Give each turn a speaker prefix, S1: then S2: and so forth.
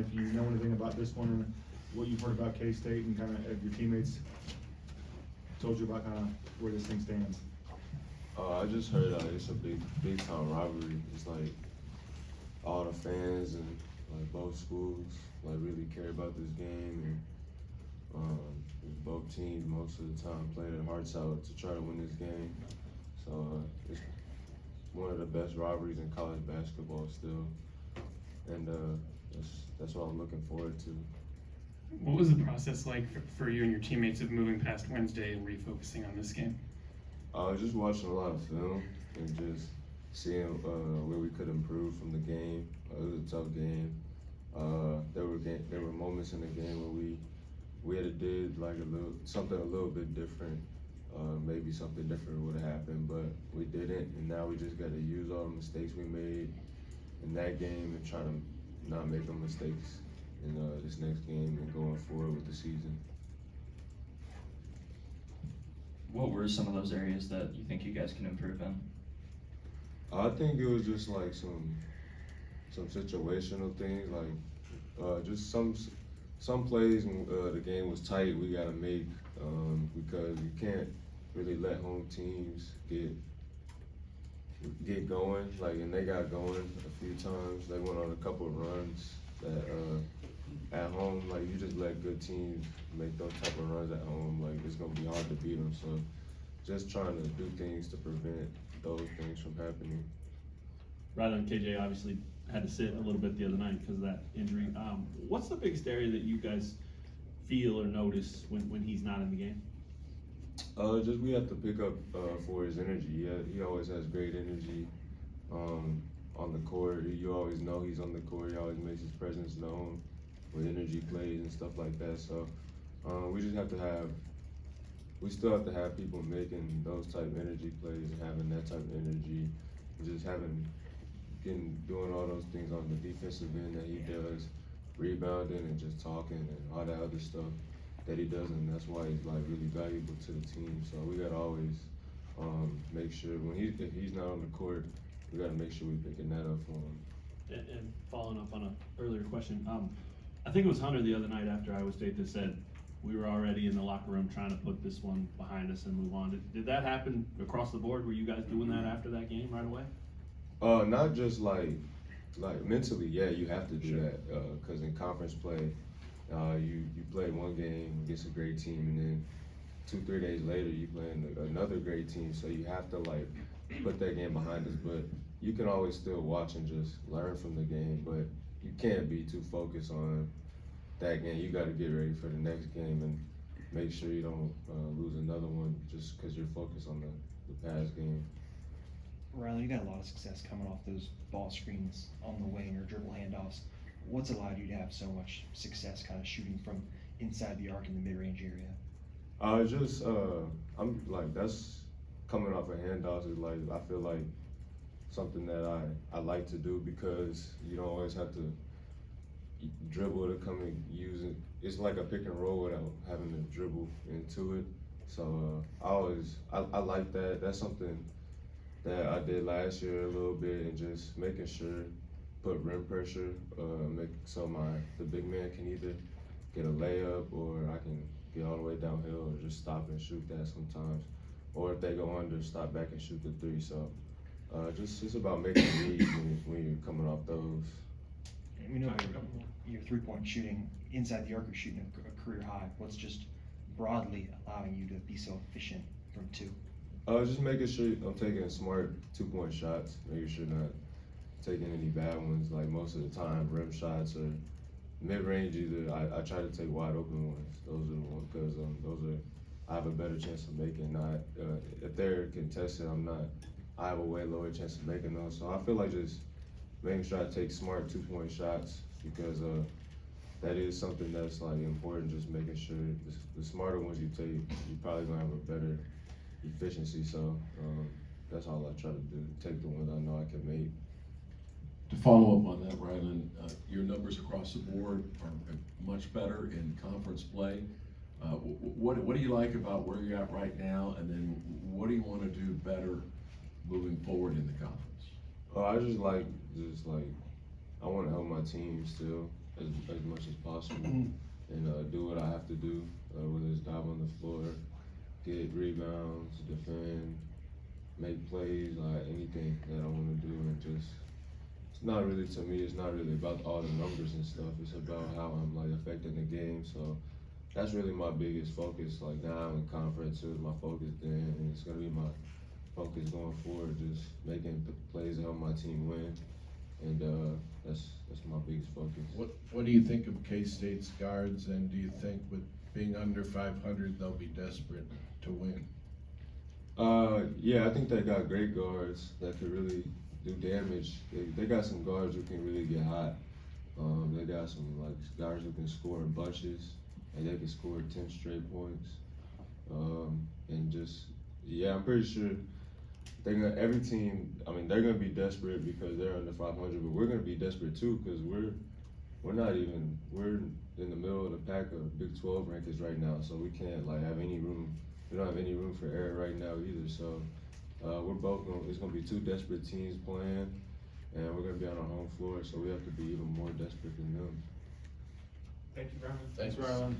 S1: if you know anything about this one and what you've heard about K-State and kind of if your teammates told you about kind of where this thing stands.
S2: I just heard it's a big time rivalry. It's like all the fans and like both schools like really care about this game, and both teams most of the time play their hearts out to try to win this game. So it's one of the best rivalries in college basketball still, and that's what I'm looking forward to.
S3: What was the process like for you and your teammates of moving past Wednesday and refocusing on this game?
S2: I was just watching a lot of film and just seeing where we could improve from the game. It was a tough game. There were moments in the game where we had to did like something a little bit different. Maybe something different would have happened, but we didn't. And now we just got to use all the mistakes we made in that game and try to not make them mistakes in this next game and going forward with the season.
S4: What were some of those areas that you think you guys can improve in?
S2: I think it was just like some situational things, like just some plays when the game was tight we gotta make because you can't really let home teams get going. Like, and they got going a few times. They went on a couple of runs that at home, like you just let good teams make those type of runs at home, like it's gonna be hard to beat them. So just trying to do things to prevent those things from happening.
S5: Rylan, KJ obviously had to sit a little bit the other night because of that injury. What's the biggest area that you guys feel or notice when he's not in the game?
S2: Just we have to pick up for his energy. He always has great energy on the court. You always know he's on the court. He always makes his presence known with energy plays and stuff like that. So we still have to have people making those type of energy plays and having that type of energy, and just doing all those things on the defensive end that he does, rebounding and just talking and all that other stuff that he does, and that's why he's like really valuable to the team. So we gotta always make sure if he's not on the court, we gotta make sure we're picking that up for him.
S5: And following up on an earlier question, I think it was Hunter the other night after Iowa State that said we were already in the locker room trying to put this one behind us and move on. Did that happen across the board? Were you guys doing that after that game right away?
S2: Not just like mentally, yeah, you have to do that because in conference play, you play one game against a great team, and then 2-3 days later you play another great team. So you have to like put that game behind us, but you can always still watch and just learn from the game. But you can't be too focused on that game. You got to get ready for the next game and make sure you don't lose another one just because you're focused on the past game.
S6: Rylan, you got a lot of success coming off those ball screens on the wing or dribble handoffs. What's allowed you to have so much success kind of shooting from inside the arc in the mid-range area? I'm like, that's coming off of handoffs is like, I feel like something that I like to do because you don't always have to dribble to come and use it. It's like a pick and roll without having to dribble into it. So I like that. That's something that I did last year a little bit, and just making sure put rim pressure, so the big man can either get a layup or I can get all the way downhill or just stop and shoot that sometimes. Or if they go under, stop back and shoot the three. So just about making reads when you're coming off those. We know your three-point shooting inside the arc, you're shooting a career high. What's just broadly allowing you to be so efficient from two?
S2: Just making sure I'm taking smart 2-point shots, making sure not taking any bad ones. Like most of the time, rim shots or mid-range. Either I try to take wide open ones. Those are the ones because I have a better chance of making. Not if they're contested, I have a way lower chance of making those. So I feel like just making sure I take smart 2-point shots because that is something that's like important. Just making sure the smarter ones you take, you're probably gonna have a better efficiency. So that's all I try to do. Take the ones I know I can make.
S7: To follow up on that, Rylan, your numbers across the board are much better in conference play. What do you like about where you're at right now, and then what do you want to do better moving forward in the conference?
S2: I just like I want to help my team still.
S6: as much as possible and do what I have to do, whether it's dive on the floor, get rebounds, defend, make plays, like anything that I want to do, and just it's not really, to me, it's not really about all the numbers and stuff. It's about how I'm like affecting the game. So that's really my biggest focus. Like now in conference, it was my focus then, and it's gonna be my focus going forward. Just making plays to help my team win, and that's my biggest focus.
S8: What do you think of K-State's guards, and do you think with being under 500, they'll be desperate to win?
S6: Yeah, I think they got great guards that could really do damage. They got some guards who can really get hot. They got some like guards who can score in bunches, and they can score 10 straight points. And just, yeah, I'm pretty sure every team, I mean, they're gonna be desperate because they're under 500, but we're gonna be desperate too because we're in the middle of the pack of Big 12 rankings right now, so we can't like have any room. We don't have any room for error right now either. So it's gonna be two desperate teams playing, and we're gonna be on our home floor, so we have to be even more desperate than them.
S1: Thank you, Rylan.
S8: Thanks.
S1: Rylan.